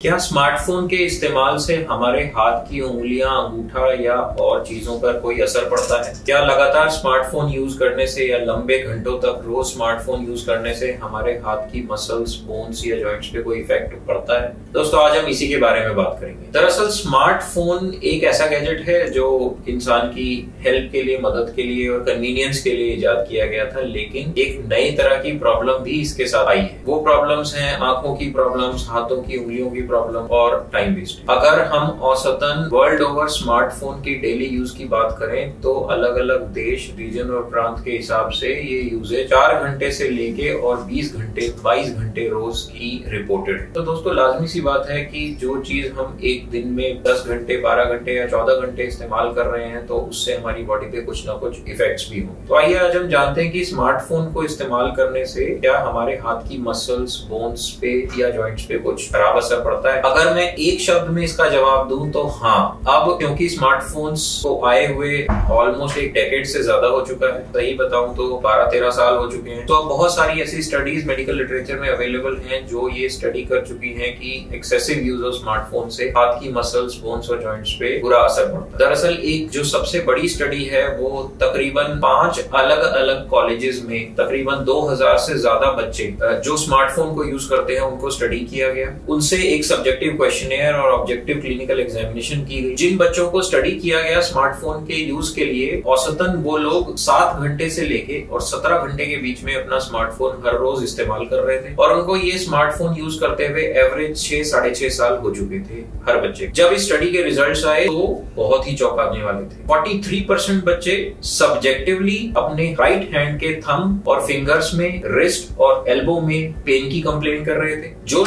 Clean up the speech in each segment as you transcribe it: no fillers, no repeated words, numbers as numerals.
क्या स्मार्टफोन के इस्तेमाल से हमारे हाथ की उंगलियां, अंगूठा या और चीजों पर कोई असर पड़ता है? क्या लगातार स्मार्टफोन यूज करने से या लंबे घंटों तक रोज स्मार्टफोन यूज करने से हमारे हाथ की मसल्स, बोन्स या जॉइंट्स पे कोई इफेक्ट पड़ता है? दोस्तों, आज हम इसी के बारे में बात करेंगे। दरअसल स्मार्टफोन एक ऐसा गैजेट है जो इंसान की हेल्प के लिए, मदद के लिए और कन्वीनियंस के लिए इजाद किया गया था, लेकिन एक नई तरह की प्रॉब्लम भी इसके साथ आई है। वो प्रॉब्लम्स हैं आंखों की प्रॉब्लम्स, हाथों की, उंगलियों की प्रॉब्लम और टाइम वेस्ट। अगर हम औसतन वर्ल्ड ओवर स्मार्टफोन की डेली यूज की बात करें तो अलग अलग देश, रीजन और प्रांत के हिसाब से ये यूजेज 4 घंटे से लेके और 20 घंटे, 22 घंटे रोज की रिपोर्टेड है। तो दोस्तों, लाजमी सी बात है कि जो चीज हम एक दिन में 10 घंटे, 12 घंटे या 14 घंटे इस्तेमाल कर रहे हैं तो उससे हमारी बॉडी पे कुछ ना कुछ इफेक्ट्स भी हों। तो आइए आज हम जानते हैं कि स्मार्टफोन को इस्तेमाल करने से क्या हमारे हाथ की मसल्स, बोन्स पे या जॉइंट्स पे कुछ खराब असर पड़ता है। अगर मैं एक शब्द में इसका जवाब दूं तो हाँ। अब क्योंकि स्मार्टफोन्स को आए हुए ऑलमोस्ट एक डेकेड से ज्यादा हो चुका है, सही बताऊं तो 12-13 साल हो चुके हैं, तो अब बहुत सारी ऐसी स्टडीज मेडिकल लिटरेचर में अवेलेबल हैं जो ये स्टडी कर चुकी हैं कि एक्सेसिव यूज ऑफ स्मार्टफोन से हाथ की मसल्स, बोन्स और जॉइंट्स पे बुरा असर पड़ता है। दरअसल एक जो सबसे बड़ी स्टडी है वो तकरीबन 5 अलग अलग कॉलेजेस में तकरीबन 2000 से ज्यादा बच्चे जो स्मार्टफोन को यूज करते हैं उनको स्टडी किया गया। उनसे एक सब्जेक्टिव क्वेश्चनेयर और ऑब्जेक्टिव क्लिनिकल एग्जामिनेशन की गई। जिन बच्चों को स्टडी किया गया स्मार्टफोन के यूज के लिए, औसतन वो लोग 7 घंटे से लेके और 17 घंटे के बीच में अपना स्मार्टफोन हर रोज इस्तेमाल कर रहे थे और उनको ये स्मार्टफोन यूज करते हुए एवरेज 6-6.5 साल हो चुके थे हर बच्चे। जब इस स्टडी के रिजल्ट्स आए तो बहुत ही चौंकाने वाले थे। 43% बच्चे सब्जेक्टिवली अपने राइट हैंड के थंब और फिंगर्स में, रिस्ट और एल्बो में पेन की कंप्लेन कर रहे थे। जो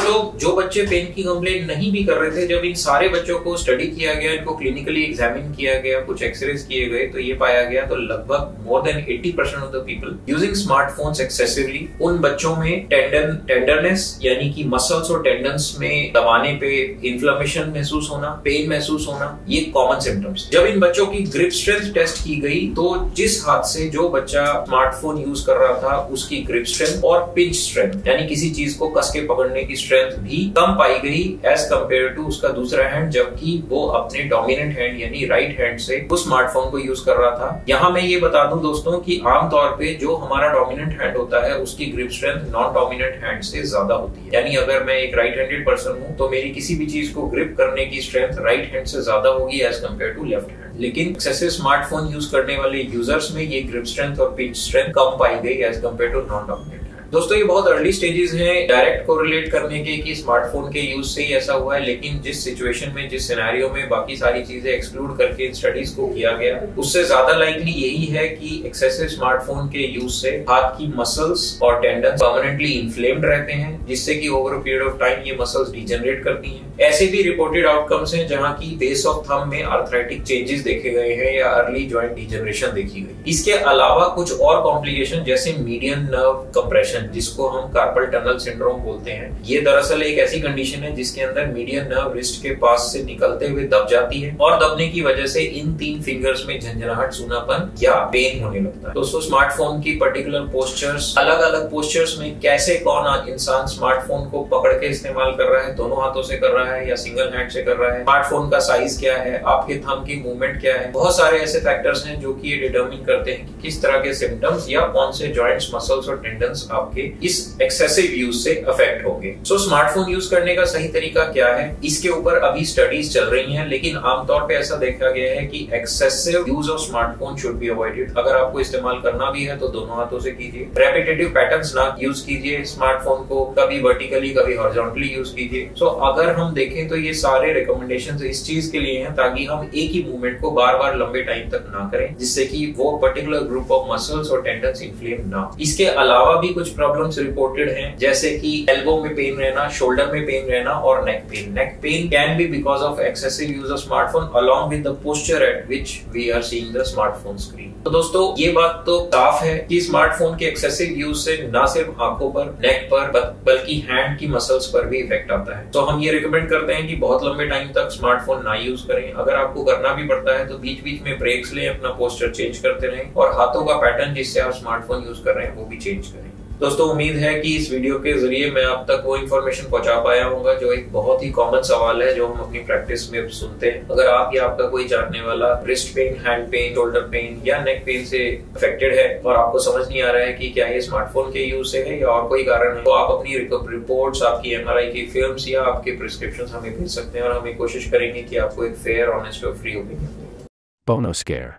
बच्चे पेन की कंप्लेन नहीं भी कर रहे थे, जब इन सारे बच्चों को स्टडी किया गया, इनको क्लिनिकली एग्जामिन किया गया, कुछ एक्सरेज किए गए, तो ये पाया गया तो लगभग more than 80% of the people using smartphones excessively, उन बच्चों में टेंडरनेस यानी कि मसल्स और टेंडन्स में दबाने पे इन्फ्लेमेशन महसूस होना, पेन महसूस होना, ये कॉमन सिम्टम्स। जब इन बच्चों की ग्रिप स्ट्रेंथ टेस्ट की गई तो जिस हाथ से जो बच्चा स्मार्टफोन यूज कर रहा था उसकी ग्रिप स्ट्रेंथ और पिंच स्ट्रेंथ यानी किसी चीज को कस के पकड़ने की स्ट्रेंथ भी कम पाई गई एज कंपेयर टू उसका दूसरा हैंड, जबकि वो अपने डोमिनेंट हैंड यानी राइट हैंड से उस स्मार्टफोन को यूज कर रहा था। यहाँ मैं ये बता दूं दोस्तों कि आमतौर पे जो हमारा डोमिनेंट हैंड होता है उसकी grip strength non dominant hand से ज्यादा होती है। यानी अगर मैं एक राइट हैंडेड पर्सन हूँ तो मेरी किसी भी चीज को ग्रिप करने की स्ट्रेंथ राइट हैंड से ज्यादा होगी as compare to left hand. लेकिन एक्सेसिव स्मार्टफोन यूज करने वाले यूजर्स में ये ग्रिप स्ट्रेंथ और पिंच स्ट्रेंथ कम पाई गई as compare to non dominant. दोस्तों, ये बहुत अर्ली स्टेजेस हैं डायरेक्ट कोरिलेट करने के कि स्मार्टफोन के यूज से ही ऐसा हुआ है, लेकिन जिस सिचुएशन में, जिस सिनेरियो में बाकी सारी चीजें एक्सक्लूड करके इन स्टडीज को किया गया, उससे ज्यादा लाइकली यही है कि एक्सेसिव स्मार्टफोन के यूज से हाथ की मसल्स और टेंडन्स परमानेंटली इन्फ्लेम्ड रहते हैं, जिससे कि over a period of time ये मसल्स डिजेनरेट करती हैं। ऐसे भी रिपोर्टेड आउटकम्स हैं जहां की बेस ऑफ थंब में आर्थराइटिक चेंजेस देखे गए हैं या अर्ली जॉइंट डिजेनरेशन देखी गई। इसके अलावा कुछ और कॉम्प्लिकेशन जैसे मीडियन नर्व कंप्रेशन, जिसको हम कार्पल टनल सिंड्रोम बोलते हैं, ये दरअसल एक ऐसी कंडीशन है जिसके अंदर मीडियन नर्व रिस्ट के पास से निकलते हुए दब जाती है और दबने की वजह से इन 3 फिंगर्स में झंझनाहट, सूनापन या पेन होने लगता है। दोस्तों, स्मार्टफोन की पर्टिकुलर पोस्चर्स, अलग अलग पोस्चर्स में कैसे कौन इंसान स्मार्टफोन को पकड़ के इस्तेमाल कर रहा है, दोनों हाथों से कर रहा है या सिंगल हैंड से कर रहा है, स्मार्टफोन का साइज क्या है, आपके थंब की मूवमेंट क्या है, बहुत सारे ऐसे फैक्टर्स हैं जो कि ये डिटरमिन करते हैं कि किस तरह के सिम्टम्स या कौन से जॉइंट्स, मसल्स और टेंडन्स आपके इस एक्सेसिव यूज से अफेक्ट होंगे। सो स्मार्टफोन यूज करने का सही तरीका क्या है, इसके ऊपर अभी स्टडीज चल रही हैं, लेकिन आमतौर पे ऐसा देखा गया है कि excessive use of smartphone should be avoided. अगर आपको इस्तेमाल करना भी है तो दोनों हाथों से कीजिए। रेपिटेटिव पैटर्न्स ना यूज कीजिए स्मार्टफोन को, कभी वर्टिकली कभी हॉरिजॉन्टली यूज कीजिए। सो अगर हम देखें तो ये सारे रिकमेंडेशंस इस चीज के लिए हैं ताकि हम एक ही मूवमेंट को बार बार लंबे टाइम तक ना करें, जिससे कि वो पर्टिकुलर ग्रुप ऑफ मसल्स और टेंडन्स इन्फ्लेम ना हो। इसके अलावा भी कुछ प्रॉब्लम्स रिपोर्टेड हैं, जैसे कि एल्बो में पेन रहना, शोल्डर में पेन रहना और neck pain. Neck pain can be because of excessive use of smartphone along with the posture at which we are seeing the smartphone screen. तो दोस्तों, ये बात तो साफ है कि स्मार्टफोन के एक्सेसिव यूज से न सिर्फ आंखों पर, नेक पर, बल्कि हैंड की मसल्स पर भी इफेक्ट आता है। तो हम ये रिकमेंड करते हैं कि बहुत लंबे टाइम तक स्मार्टफोन ना यूज करें। अगर आपको करना भी पड़ता है तो बीच बीच में ब्रेक्स लें, अपना पोस्चर चेंज करते रहें और हाथों का पैटर्न जिससे आप स्मार्टफोन यूज कर रहे हैं वो भी चेंज करें। दोस्तों उम्मीद है कि इस वीडियो के जरिए मैं आप तक वो इन्फॉर्मेशन पहुंचा पाया हूँ जो एक बहुत ही कॉमन सवाल है जो हम अपनी प्रैक्टिस में सुनते हैं। अगर आप या आपका कोई जानने वाला wrist pain, hand pain, shoulder pain या नेक पेन से अफेक्टेड है और आपको समझ नहीं आ रहा है कि क्या ये स्मार्टफोन के यूज से है या और कोई कारण है, तो आप अपनी रिपोर्ट्स, आपकी MRI की फिल्म्स या आपके प्रिस्क्रिप्शन हमें भेज सकते हैं और हमें कोशिश करेंगे कि आपको एक फेयर, ऑनेस्ट और फ्री ओपिनियन दें। Bono Scare.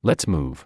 Let's move.